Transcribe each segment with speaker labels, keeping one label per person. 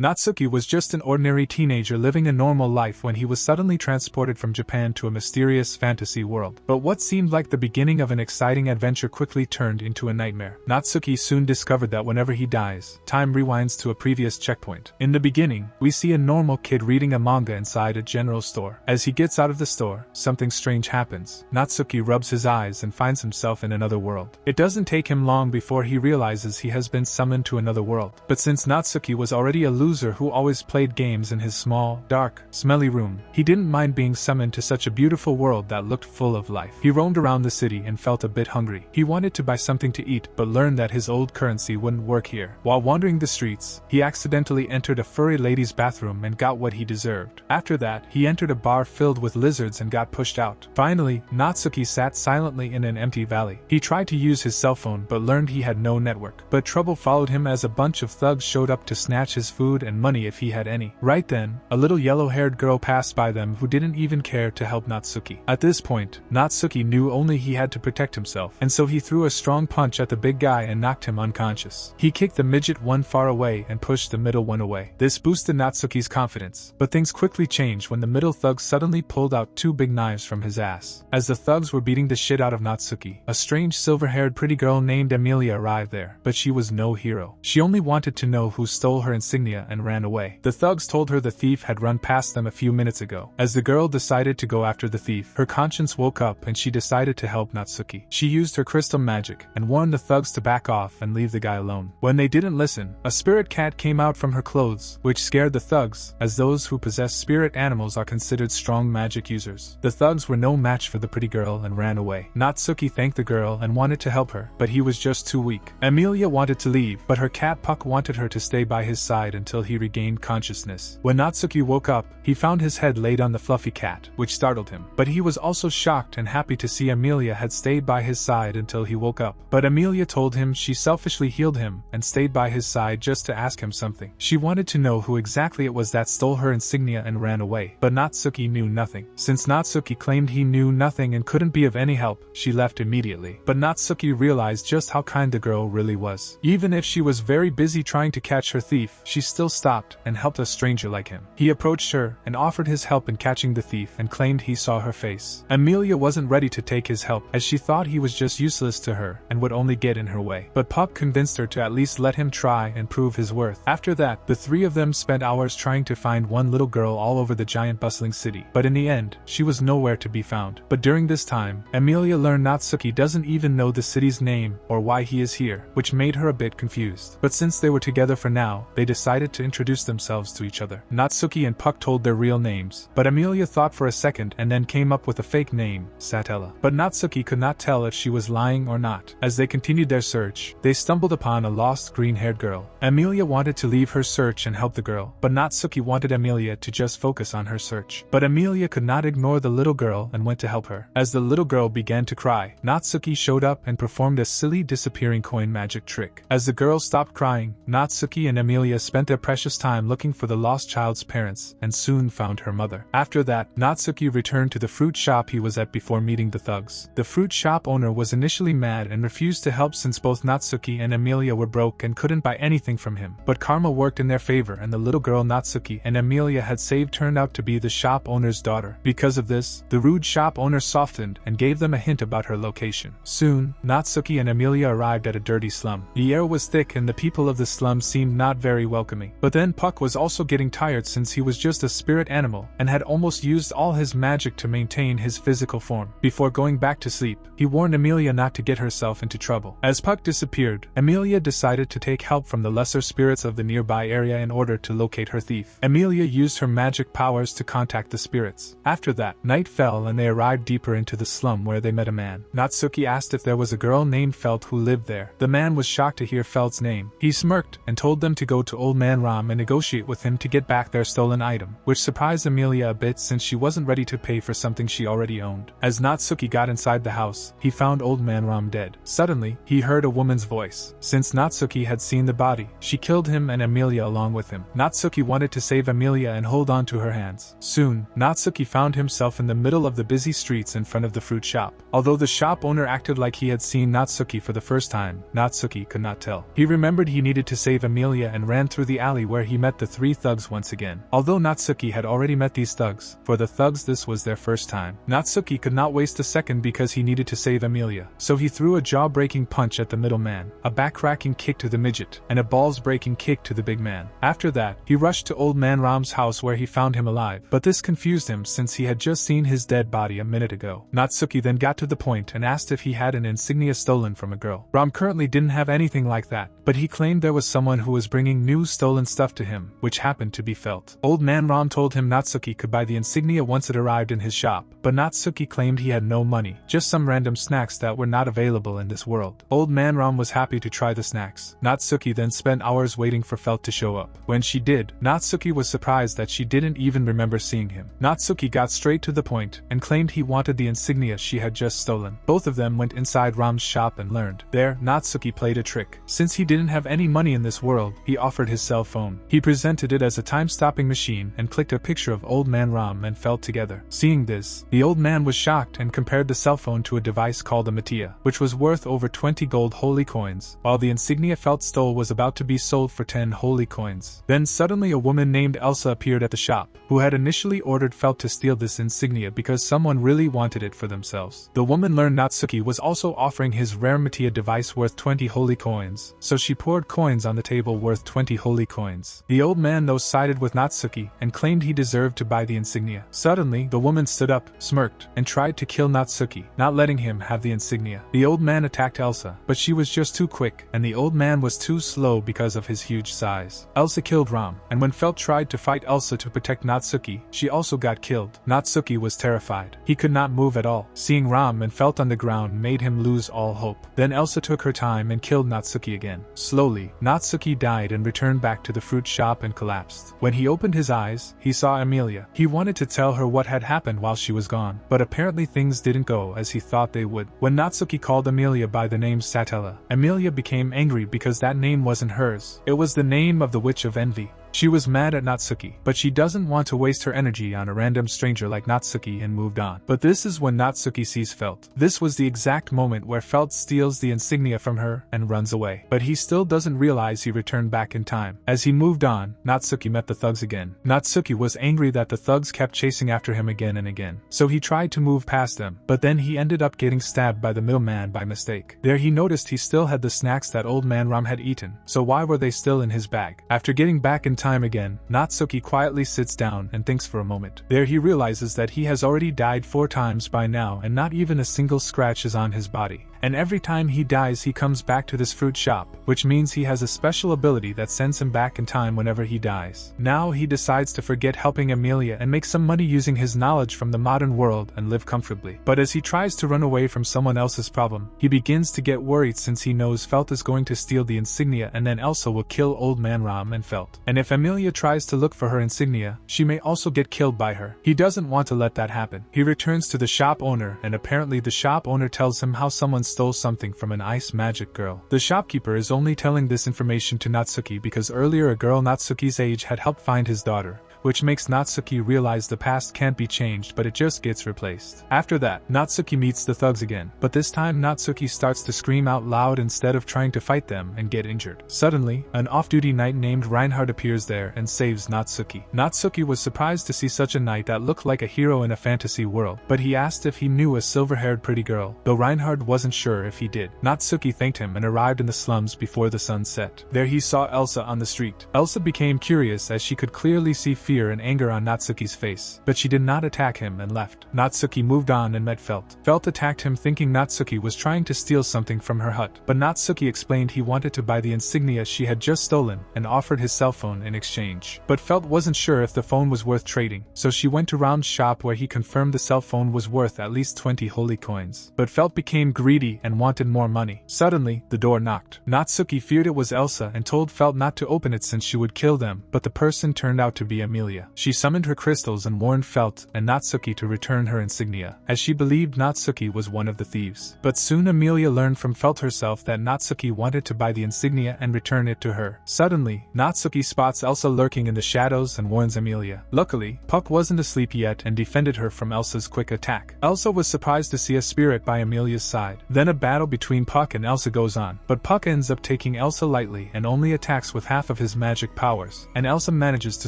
Speaker 1: Natsuki was just an ordinary teenager living a normal life when he was suddenly transported from Japan to a mysterious fantasy world. But what seemed like the beginning of an exciting adventure quickly turned into a nightmare. Natsuki soon discovered that whenever he dies, time rewinds to a previous checkpoint. In the beginning, we see a normal kid reading a manga inside a general store. As he gets out of the store, something strange happens. Natsuki rubs his eyes and finds himself in another world. It doesn't take him long before he realizes he has been summoned to another world. But since Natsuki was already a loser who always played games in his small, dark, smelly room, he didn't mind being summoned to such a beautiful world that looked full of life. He roamed around the city and felt a bit hungry. He wanted to buy something to eat but learned that his old currency wouldn't work here. While wandering the streets, he accidentally entered a furry lady's bathroom and got what he deserved. After that, he entered a bar filled with lizards and got pushed out. Finally, Natsuki sat silently in an empty valley. He tried to use his cell phone but learned he had no network. But trouble followed him as a bunch of thugs showed up to snatch his food and money if he had any. Right then, a little yellow-haired girl passed by them who didn't even care to help Natsuki. At this point, Natsuki knew only he had to protect himself, and so he threw a strong punch at the big guy and knocked him unconscious. He kicked the midget one far away and pushed the middle one away. This boosted Natsuki's confidence, but things quickly changed when the middle thug suddenly pulled out two big knives from his ass. As the thugs were beating the shit out of Natsuki, a strange silver-haired pretty girl named Amelia arrived there, but she was no hero. She only wanted to know who stole her insignia and ran away. The thugs told her the thief had run past them a few minutes ago. As the girl decided to go after the thief, her conscience woke up and she decided to help Natsuki. She used her crystal magic and warned the thugs to back off and leave the guy alone. When they didn't listen, a spirit cat came out from her clothes, which scared the thugs, as those who possess spirit animals are considered strong magic users. The thugs were no match for the pretty girl and ran away. Natsuki thanked the girl and wanted to help her, but he was just too weak. Amelia wanted to leave, but her cat Puck wanted her to stay by his side until he regained consciousness. When Natsuki woke up, he found his head laid on the fluffy cat, which startled him. But he was also shocked and happy to see Amelia had stayed by his side until he woke up. But Amelia told him she selfishly healed him and stayed by his side just to ask him something. She wanted to know who exactly it was that stole her insignia and ran away. But Natsuki knew nothing. Since Natsuki claimed he knew nothing and couldn't be of any help, she left immediately. But Natsuki realized just how kind the girl really was. Even if she was very busy trying to catch her thief, she still stopped and helped a stranger like him. He approached her and offered his help in catching the thief and claimed he saw her face. Amelia wasn't ready to take his help as she thought he was just useless to her and would only get in her way. But Puck convinced her to at least let him try and prove his worth. After that, the three of them spent hours trying to find one little girl all over the giant bustling city. But in the end, she was nowhere to be found. But during this time, Amelia learned Natsuki doesn't even know the city's name or why he is here, which made her a bit confused. But since they were together for now, they decided to introduce themselves to each other. Natsuki and Puck told their real names, but Amelia thought for a second and then came up with a fake name, Satella. But Natsuki could not tell if she was lying or not. As they continued their search, they stumbled upon a lost green-haired girl. Amelia wanted to leave her search and help the girl, but Natsuki wanted Amelia to just focus on her search. But Amelia could not ignore the little girl and went to help her. As the little girl began to cry, Natsuki showed up and performed a silly disappearing coin magic trick. As the girl stopped crying, Natsuki and Amelia spent their precious time looking for the lost child's parents and soon found her mother. After that, Natsuki returned to the fruit shop he was at before meeting the thugs. The fruit shop owner was initially mad and refused to help since both Natsuki and Amelia were broke and couldn't buy anything from him. But karma worked in their favor and the little girl Natsuki and Amelia had saved turned out to be the shop owner's daughter. Because of this, the rude shop owner softened and gave them a hint about her location. Soon, Natsuki and Amelia arrived at a dirty slum. The air was thick and the people of the slum seemed not very welcoming. But then Puck was also getting tired since he was just a spirit animal and had almost used all his magic to maintain his physical form. Before going back to sleep, he warned Amelia not to get herself into trouble. As Puck disappeared, Amelia decided to take help from the lesser spirits of the nearby area in order to locate her thief. Amelia used her magic powers to contact the spirits. After that, night fell and they arrived deeper into the slum where they met a man. Natsuki asked if there was a girl named Felt who lived there. The man was shocked to hear Felt's name. He smirked and told them to go to Old Man Ram and negotiate with him to get back their stolen item, which surprised Amelia a bit since she wasn't ready to pay for something she already owned. As Natsuki got inside the house, he found Old Man Ram dead. Suddenly, he heard a woman's voice. Since Natsuki had seen the body, she killed him and Amelia along with him. Natsuki wanted to save Amelia and hold on to her hands. Soon, Natsuki found himself in the middle of the busy streets in front of the fruit shop. Although the shop owner acted like he had seen Natsuki for the first time, Natsuki could not tell. He remembered he needed to save Amelia and ran through the alley where he met the 3 thugs once again. Although Natsuki had already met these thugs, for the thugs this was their first time. Natsuki could not waste a second because he needed to save Amelia, so he threw a jaw-breaking punch at the middle man, a back-cracking kick to the midget, and a balls-breaking kick to the big man. After that, he rushed to Old Man Ram's house where he found him alive, but this confused him since he had just seen his dead body a minute ago. Natsuki then got to the point and asked if he had an insignia stolen from a girl. Ram currently didn't have anything like that, but he claimed there was someone who was bringing new stolen stuff to him, which happened to be felt. Old Man Ram told him Natsuki could buy the insignia once it arrived in his shop, but Natsuki claimed he had no money, just some random snacks that were not available in this world. Old Man Ram was happy to try the snacks. Natsuki then spent hours waiting for Felt to show up. When she did, Natsuki was surprised that she didn't even remember seeing him. Natsuki got straight to the point and claimed he wanted the insignia she had just stolen. Both of them went inside Ram's shop and learned. There, Natsuki played a trick. Since he didn't have any money in this world, he offered his cell phone. He presented it as a time-stopping machine and clicked a picture of Old Man Ram and Felt together. Seeing this, the old man was shocked and compared the cell phone to a device called a Mattia, which was worth over 20 gold holy coins, while the insignia Felt stole was about to be sold for 10 holy coins. Then suddenly a woman named Elsa appeared at the shop, who had initially ordered Felt to steal this insignia because someone really wanted it for themselves. The woman learned Natsuki was also offering his rare Mattia device worth 20 holy coins, so she poured coins on the table worth 20 holy coins. The old man though sided with Natsuki and claimed he deserved to buy the insignia. Suddenly, the woman stood up, smirked, and tried to kill Natsuki, not letting him have the insignia. The old man attacked Elsa, but she was just too quick, and the old man was too slow because of his huge size. Elsa killed Ram, and when Felt tried to fight Elsa to protect Natsuki, she also got killed. Natsuki was terrified. He could not move at all. Seeing Ram and Felt on the ground made him lose all hope. Then Elsa took her time and killed Natsuki again. Slowly, Natsuki died and returned back to the fruit shop and collapsed. When he opened his eyes, he saw Amelia. He wanted to tell her what had happened while she was gone, but apparently things didn't go as he thought they would. When Natsuki called Amelia by the name Satella, Amelia became angry because that name wasn't hers. It was the name of the Witch of Envy. She was mad at Natsuki, but she doesn't want to waste her energy on a random stranger like Natsuki and moved on. But this is when Natsuki sees Felt. This was the exact moment where Felt steals the insignia from her and runs away. But he still doesn't realize he returned back in time. As he moved on, Natsuki met the thugs again. Natsuki was angry that the thugs kept chasing after him again and again, so he tried to move past them, but then he ended up getting stabbed by the middleman by mistake. There he noticed he still had the snacks that Old Man Ram had eaten, so why were they still in his bag? After getting back in time again, Natsuki quietly sits down and thinks for a moment. There he realizes that he has already died 4 times by now and not even a single scratch is on his body. And every time he dies he comes back to this fruit shop, which means he has a special ability that sends him back in time whenever he dies. Now he decides to forget helping Amelia and make some money using his knowledge from the modern world and live comfortably. But as he tries to run away from someone else's problem, he begins to get worried since he knows Felt is going to steal the insignia and then Elsa will kill Old Man Ram and Felt. And if Amelia tries to look for her insignia, she may also get killed by her. He doesn't want to let that happen. He returns to the shop owner and apparently the shop owner tells him how someone stole something from an ice magic girl. The shopkeeper is only telling this information to Natsuki because earlier a girl Natsuki's age had helped find his daughter, which makes Natsuki realize the past can't be changed but it just gets replaced. After that, Natsuki meets the thugs again, but this time Natsuki starts to scream out loud instead of trying to fight them and get injured. Suddenly, an off-duty knight named Reinhard appears there and saves Natsuki. Natsuki was surprised to see such a knight that looked like a hero in a fantasy world, but he asked if he knew a silver-haired pretty girl, though Reinhard wasn't sure if he did. Natsuki thanked him and arrived in the slums before the sun set. There he saw Elsa on the street. Elsa became curious as she could clearly see fear and anger on Natsuki's face, but she did not attack him and left. Natsuki moved on and met Felt. Felt attacked him thinking Natsuki was trying to steal something from her hut, but Natsuki explained he wanted to buy the insignia she had just stolen and offered his cell phone in exchange. But Felt wasn't sure if the phone was worth trading, so she went to Ram's shop where he confirmed the cell phone was worth at least 20 holy coins. But Felt became greedy and wanted more money. Suddenly, the door knocked. Natsuki feared it was Elsa and told Felt not to open it since she would kill them, but the person turned out to be Amelia. Amelia. She summoned her crystals and warned Felt and Natsuki to return her insignia, as she believed Natsuki was one of the thieves. But soon Amelia learned from Felt herself that Natsuki wanted to buy the insignia and return it to her. Suddenly, Natsuki spots Elsa lurking in the shadows and warns Amelia. Luckily, Puck wasn't asleep yet and defended her from Elsa's quick attack. Elsa was surprised to see a spirit by Amelia's side. Then a battle between Puck and Elsa goes on, but Puck ends up taking Elsa lightly and only attacks with half of his magic powers, and Elsa manages to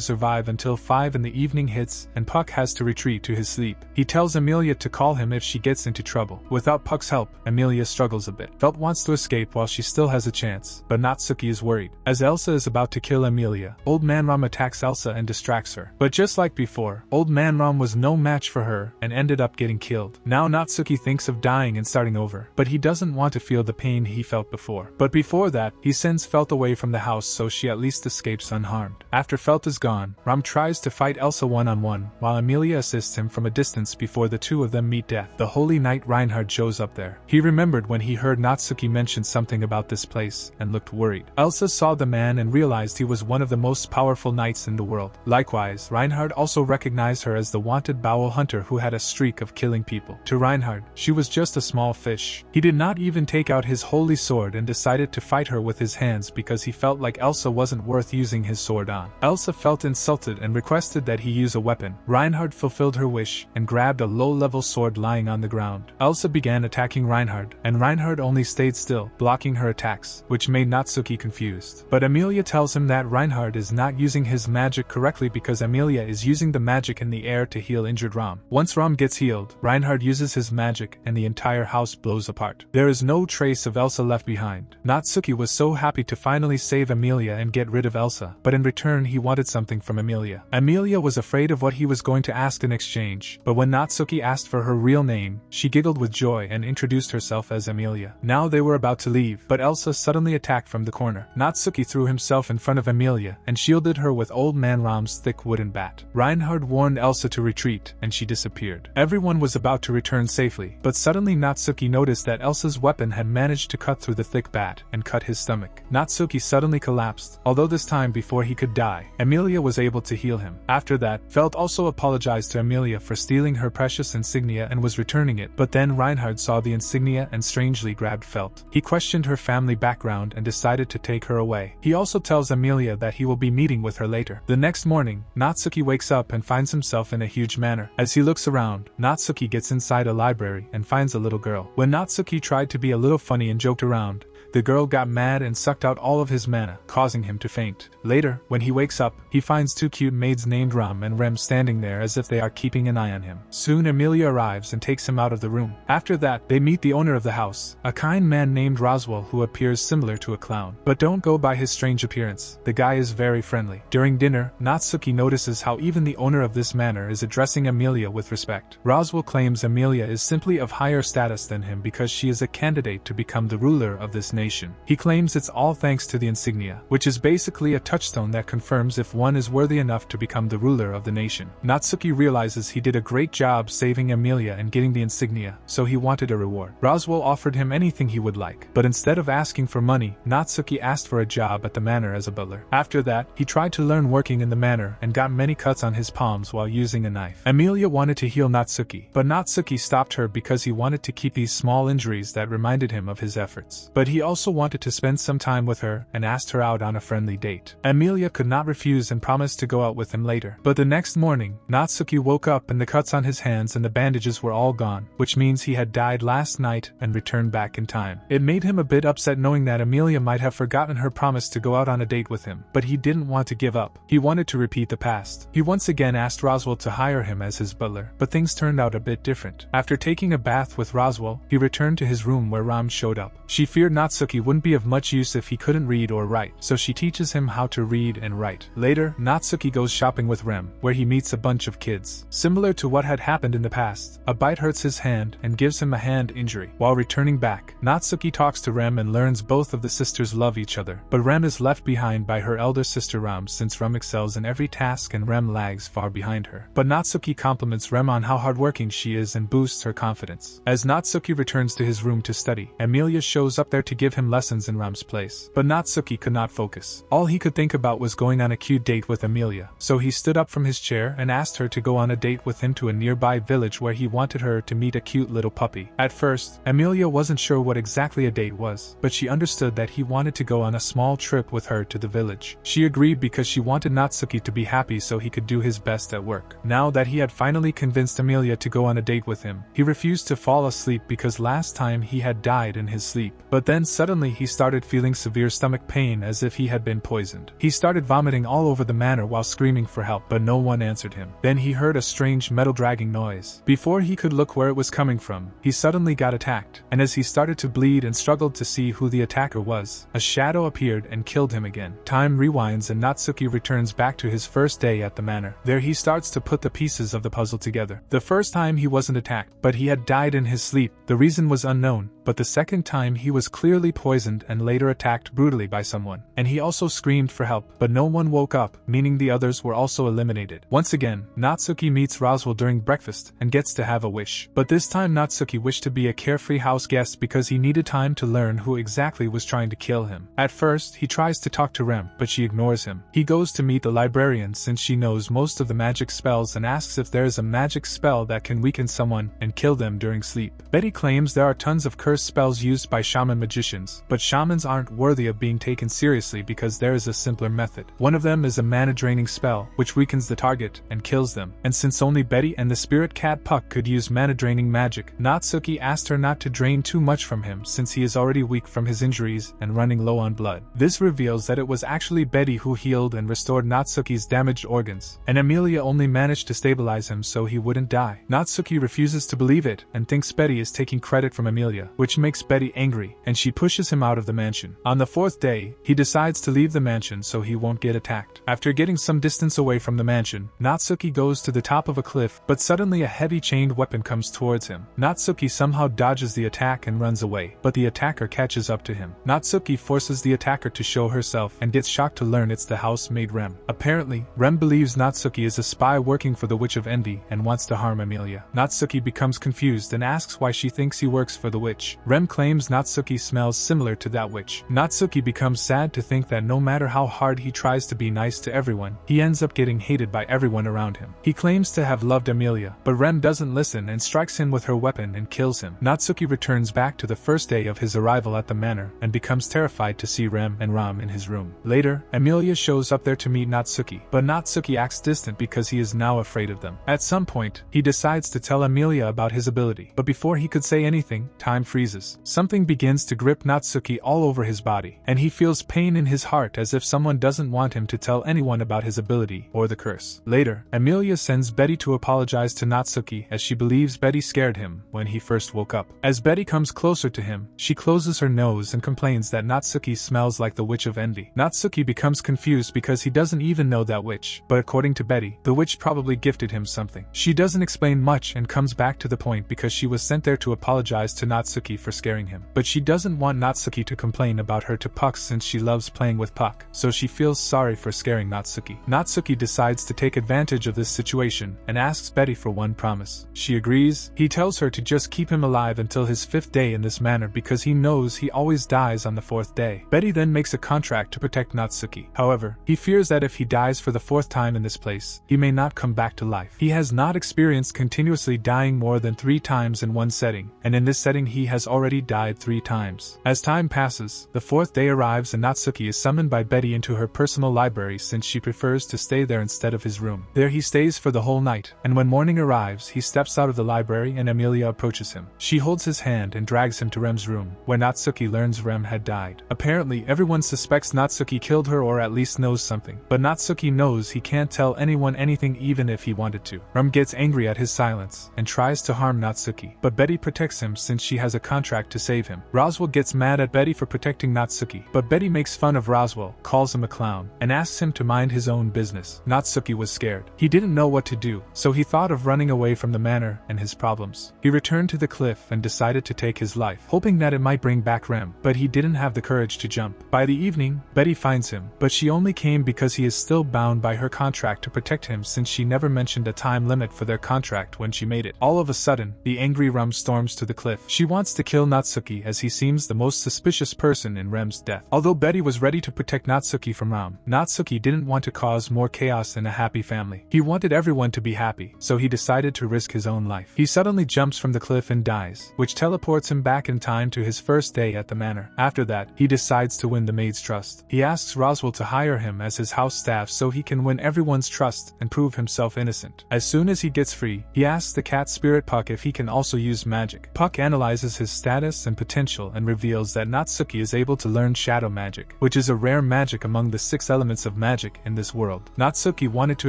Speaker 1: survive until 5 in the evening hits and Puck has to retreat to his sleep. He tells Amelia to call him if she gets into trouble. Without Puck's help, Amelia struggles a bit. Felt wants to escape while she still has a chance, but Natsuki is worried. As Elsa is about to kill Amelia, Old Man Ram attacks Elsa and distracts her. But just like before, Old Man Ram was no match for her and ended up getting killed. Now Natsuki thinks of dying and starting over, but he doesn't want to feel the pain he felt before. But before that, he sends Felt away from the house so she at least escapes unharmed. After Felt is gone, Ram tries to fight Elsa one-on-one, while Amelia assists him from a distance before the two of them meet death. The Holy Knight Reinhard shows up there. He remembered when he heard Natsuki mention something about this place, and looked worried. Elsa saw the man and realized he was one of the most powerful knights in the world. Likewise, Reinhard also recognized her as the wanted bowel hunter who had a streak of killing people. To Reinhard, she was just a small fish. He did not even take out his holy sword and decided to fight her with his hands because he felt like Elsa wasn't worth using his sword on. Elsa felt insulted and requested that he use a weapon. Reinhard fulfilled her wish and grabbed a low-level sword lying on the ground. Elsa began attacking Reinhard, and Reinhard only stayed still, blocking her attacks, which made Natsuki confused. But Amelia tells him that Reinhard is not using his magic correctly because Amelia is using the magic in the air to heal injured Ram. Once Ram gets healed, Reinhard uses his magic and the entire house blows apart. There is no trace of Elsa left behind. Natsuki was so happy to finally save Amelia and get rid of Elsa, but in return he wanted something from Amelia. Amelia was afraid of what he was going to ask in exchange, but when Natsuki asked for her real name, she giggled with joy and introduced herself as Amelia. Now they were about to leave, but Elsa suddenly attacked from the corner. Natsuki threw himself in front of Amelia and shielded her with Old Man Ram's thick wooden bat. Reinhard warned Elsa to retreat, and she disappeared. Everyone was about to return safely, but suddenly Natsuki noticed that Elsa's weapon had managed to cut through the thick bat and cut his stomach. Natsuki suddenly collapsed, although this time before he could die, Amelia was able to heal him. After that, Felt also apologized to Amelia for stealing her precious insignia and was returning it, but then Reinhard saw the insignia and strangely grabbed Felt. He questioned her family background and decided to take her away. He also tells Amelia that he will be meeting with her later. The next morning, Natsuki wakes up and finds himself in a huge manor. As he looks around, Natsuki gets inside a library and finds a little girl. When Natsuki tried to be a little funny and joked around, the girl got mad and sucked out all of his mana, causing him to faint. Later, when he wakes up, he finds two cute maids named Ram and Rem standing there as if they are keeping an eye on him. Soon Amelia arrives and takes him out of the room. After that, they meet the owner of the house, a kind man named Roswell who appears similar to a clown. But don't go by his strange appearance, the guy is very friendly. During dinner, Natsuki notices how even the owner of this manor is addressing Amelia with respect. Roswell claims Amelia is simply of higher status than him because she is a candidate to become the ruler of this nation. He claims it's all thanks to the insignia, which is basically a touchstone that confirms if one is worthy enough to become the ruler of the nation. Natsuki realizes he did a great job saving Amelia and getting the insignia, so he wanted a reward. Roswell offered him anything he would like, but instead of asking for money, Natsuki asked for a job at the manor as a butler. After that, he tried to learn working in the manor and got many cuts on his palms while using a knife. Amelia wanted to heal Natsuki, but Natsuki stopped her because he wanted to keep these small injuries that reminded him of his efforts. But he also wanted to spend some time with her and asked her out on a friendly date. Amelia could not refuse and promised to go out with him later. But the next morning, Natsuki woke up and the cuts on his hands and the bandages were all gone, which means he had died last night and returned back in time. It made him a bit upset knowing that Amelia might have forgotten her promise to go out on a date with him, but he didn't want to give up. He wanted to repeat the past. He once again asked Roswell to hire him as his butler, but things turned out a bit different. After taking a bath with Roswell, he returned to his room where Ram showed up. She feared Natsuki wouldn't be of much use if he couldn't read or write, so she teaches him how to read and write. Later, Natsuki goes shopping with Rem, where he meets a bunch of kids. Similar to what had happened in the past, a bite hurts his hand and gives him a hand injury. While returning back, Natsuki talks to Rem and learns both of the sisters love each other, but Rem is left behind by her elder sister Ram since Rem excels in every task and Rem lags far behind her. But Natsuki compliments Rem on how hardworking she is and boosts her confidence. As Natsuki returns to his room to study, Amelia shows up there to give him lessons in Ram's place. But Natsuki could not focus. All he could think about was going on a cute date with Amelia. Amelia. So he stood up from his chair and asked her to go on a date with him to a nearby village where he wanted her to meet a cute little puppy. At first, Amelia wasn't sure what exactly a date was, but she understood that he wanted to go on a small trip with her to the village. She agreed because she wanted Natsuki to be happy so he could do his best at work. Now that he had finally convinced Amelia to go on a date with him, he refused to fall asleep because last time he had died in his sleep. But then suddenly he started feeling severe stomach pain as if he had been poisoned. He started vomiting all over the manor while screaming for help, but no one answered him. Then he heard a strange metal dragging noise. Before he could look where it was coming from, he suddenly got attacked, and as he started to bleed and struggled to see who the attacker was, a shadow appeared and killed him again. Time rewinds and Natsuki returns back to his first day at the manor. There he starts to put the pieces of the puzzle together. The first time he wasn't attacked, but he had died in his sleep. The reason was unknown, but the second time he was clearly poisoned and later attacked brutally by someone. And he also screamed for help, but no one woke up, meaning the others were also eliminated. Once again, Natsuki meets Roswell during breakfast and gets to have a wish. But this time Natsuki wished to be a carefree house guest because he needed time to learn who exactly was trying to kill him. At first, he tries to talk to Rem, but she ignores him. He goes to meet the librarian since she knows most of the magic spells and asks if there is a magic spell that can weaken someone and kill them during sleep. Betty claims there are tons of cursed spells used by shaman magicians, but shamans aren't worthy of being taken seriously because there is a simpler method. One of them is a mana-draining spell, which weakens the target and kills them. And since only Betty and the spirit cat Puck could use mana-draining magic, Natsuki asked her not to drain too much from him since he is already weak from his injuries and running low on blood. This reveals that it was actually Betty who healed and restored Natsuki's damaged organs, and Amelia only managed to stabilize him so he wouldn't die. Natsuki refuses to believe it and thinks Betty is taking credit from Amelia, which makes Betty angry, and she pushes him out of the mansion. On the fourth day, he decides to leave the mansion so he won't get attacked. After getting some distance away from the mansion, Natsuki goes to the top of a cliff, but suddenly a heavy chained weapon comes towards him. Natsuki somehow dodges the attack and runs away, but the attacker catches up to him. Natsuki forces the attacker to show herself and gets shocked to learn it's the housemaid Rem. Apparently, Rem believes Natsuki is a spy working for the Witch of Envy and wants to harm Amelia. Natsuki becomes confused and asks why she thinks he works for the witch. Rem claims Natsuki smells similar to that witch. Natsuki becomes sad to think that no matter how hard he tries to be nice to everyone, he ends up getting hated by everyone around him. He claims to have loved Amelia, but Rem doesn't listen and strikes him with her weapon and kills him. Natsuki returns back to the first day of his arrival at the manor and becomes terrified to see Rem and Ram in his room. Later, Amelia shows up there to meet Natsuki, but Natsuki acts distant because he is now afraid of them. At some point, he decides to tell Amelia about his ability, but before he could say anything, time freezes. Something begins to grip Natsuki all over his body, and he feels pain in his heart as if someone doesn't want him to tell anyone about his ability or the curse. Later, Amelia sends Betty to apologize to Natsuki as she believes Betty scared him when he first woke up. As Betty comes closer to him, she closes her nose and complains that Natsuki smells like the Witch of Envy. Natsuki becomes confused because he doesn't even know that witch, but according to Betty, the witch probably gifted him something. She doesn't explain much and comes back to the point because she was sent there to apologize to Natsuki for scaring him. But she doesn't want Natsuki to complain about her to Puck since she loves playing with Puck, so she feels sorry for scaring Natsuki. Natsuki decides to take advantage of this situation and asks Betty for one promise. She agrees. He tells her to just keep him alive until his 5th day in this manor because he knows he always dies on the 4th day. Betty then makes a contract to protect Natsuki. However, he fears that if he dies for the 4th time in this place, he may not come back to life. He has not experienced continuously dying more than 3 times in one setting, and in this setting he has already died 3 times. As time passes, the 4th day arrives and Natsuki is summoned by Betty into her personal library since she prefers to stay there instead of his room. There he stays for the whole night, and when morning arrives he steps out of the library and Amelia approaches him. She holds his hand and drags him to Rem's room, where Natsuki learns Rem had died. Apparently everyone suspects Natsuki killed her or at least knows something, but Natsuki knows he can't tell anyone anything even if he wanted to. Rem gets angry at his silence and tries to harm Natsuki, but Betty protects him since she has a contract to save him. Roswell gets mad at Betty for protecting Natsuki, but Betty makes fun of Roswell, calls him a clown, and asks him to mind his own business. Natsuki was scared. He didn't know what to do, so he thought of running away from the manor and his problems. He returned to the cliff and decided to take his life, hoping that it might bring back Rem, but he didn't have the courage to jump. By the evening, Betty finds him, but she only came because he is still bound by her contract to protect him since she never mentioned a time limit for their contract when she made it. All of a sudden, the angry Rem storms to the cliff. She wants to kill Natsuki as he seems the most suspicious person in Rem's death. Although Betty was ready to protect Natsuki from Ram, Natsuki didn't want to cause cause more chaos in a happy family. He wanted everyone to be happy, so he decided to risk his own life. He suddenly jumps from the cliff and dies, which teleports him back in time to his first day at the manor. After that, he decides to win the maid's trust. He asks Roswell to hire him as his house staff so he can win everyone's trust and prove himself innocent. As soon as he gets free, he asks the cat spirit Puck if he can also use magic. Puck analyzes his status and potential and reveals that Natsuki is able to learn shadow magic, which is a rare magic among the 6 elements of magic in this world. Natsuki wanted to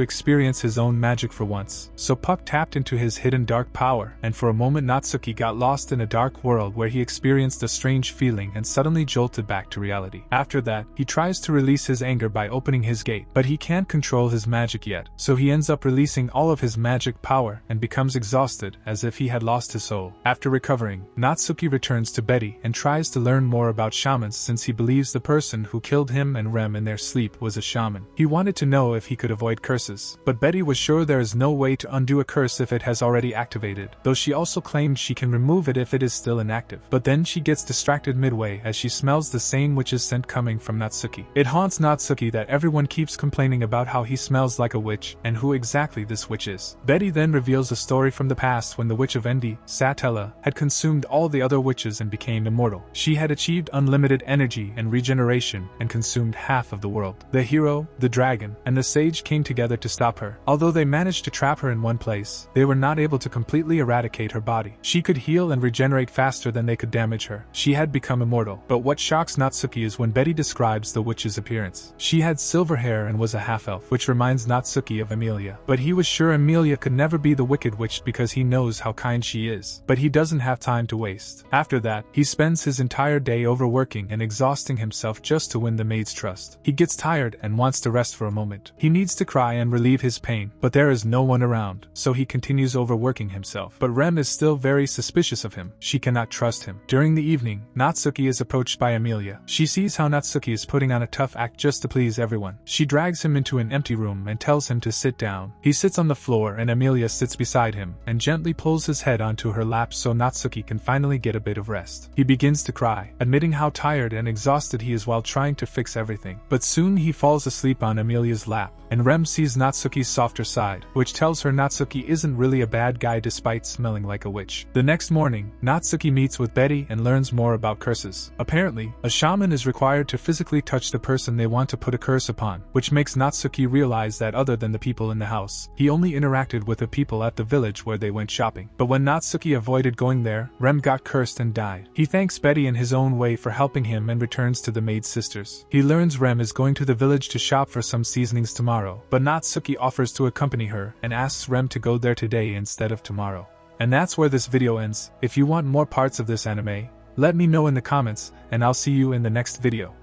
Speaker 1: experience his own magic for once, so Puck tapped into his hidden dark power, and for a moment Natsuki got lost in a dark world where he experienced a strange feeling and suddenly jolted back to reality. After that, he tries to release his anger by opening his gate, but he can't control his magic yet, so he ends up releasing all of his magic power and becomes exhausted as if he had lost his soul. After recovering, Natsuki returns to Betty and tries to learn more about shamans since he believes the person who killed him and Rem in their sleep was a shaman. He wanted to know if he could avoid curses, but Betty was sure there is no way to undo a curse if it has already activated, though she also claimed she can remove it if it is still inactive. But then she gets distracted midway as she smells the same witch's scent coming from Natsuki. It haunts Natsuki that everyone keeps complaining about how he smells like a witch and who exactly this witch is. Betty then reveals a story from the past when the witch of Endi, Satella, had consumed all the other witches and became immortal. She had achieved unlimited energy and regeneration and consumed half of the world. The hero, the dragon, and the sage came together to stop her. Although they managed to trap her in one place, they were not able to completely eradicate her body. She could heal and regenerate faster than they could damage her. She had become immortal. But what shocks Natsuki is when Betty describes the witch's appearance. She had silver hair and was a half-elf, which reminds Natsuki of Emilia. But he was sure Emilia could never be the wicked witch because he knows how kind she is. But he doesn't have time to waste. After that, he spends his entire day overworking and exhausting himself just to win the maid's trust. He gets tired and wants to rest for a moment. He needs to cry and relieve his pain, but there is no one around, so he continues overworking himself. But Rem is still very suspicious of him. She cannot trust him. During the evening, Natsuki is approached by Emilia. She sees how Natsuki is putting on a tough act just to please everyone. She drags him into an empty room and tells him to sit down. He sits on the floor and Emilia sits beside him and gently pulls his head onto her lap so Natsuki can finally get a bit of rest. He begins to cry, admitting how tired and exhausted he is while trying to fix everything. But soon he falls asleep on Emilia's lap, and Rem sees Natsuki's softer side, which tells her Natsuki isn't really a bad guy despite smelling like a witch. The next morning, Natsuki meets with Betty and learns more about curses. Apparently, a shaman is required to physically touch the person they want to put a curse upon, which makes Natsuki realize that other than the people in the house, he only interacted with the people at the village where they went shopping. But when Natsuki avoided going there, Rem got cursed and died. He thanks Betty in his own way for helping him and returns to the maid sisters. He learns Rem is going to the village to shop for some seasonings tomorrow, but Natsuki offers to accompany her and asks Rem to go there today instead of tomorrow. And that's where this video ends. If you want more parts of this anime, let me know in the comments, and I'll see you in the next video.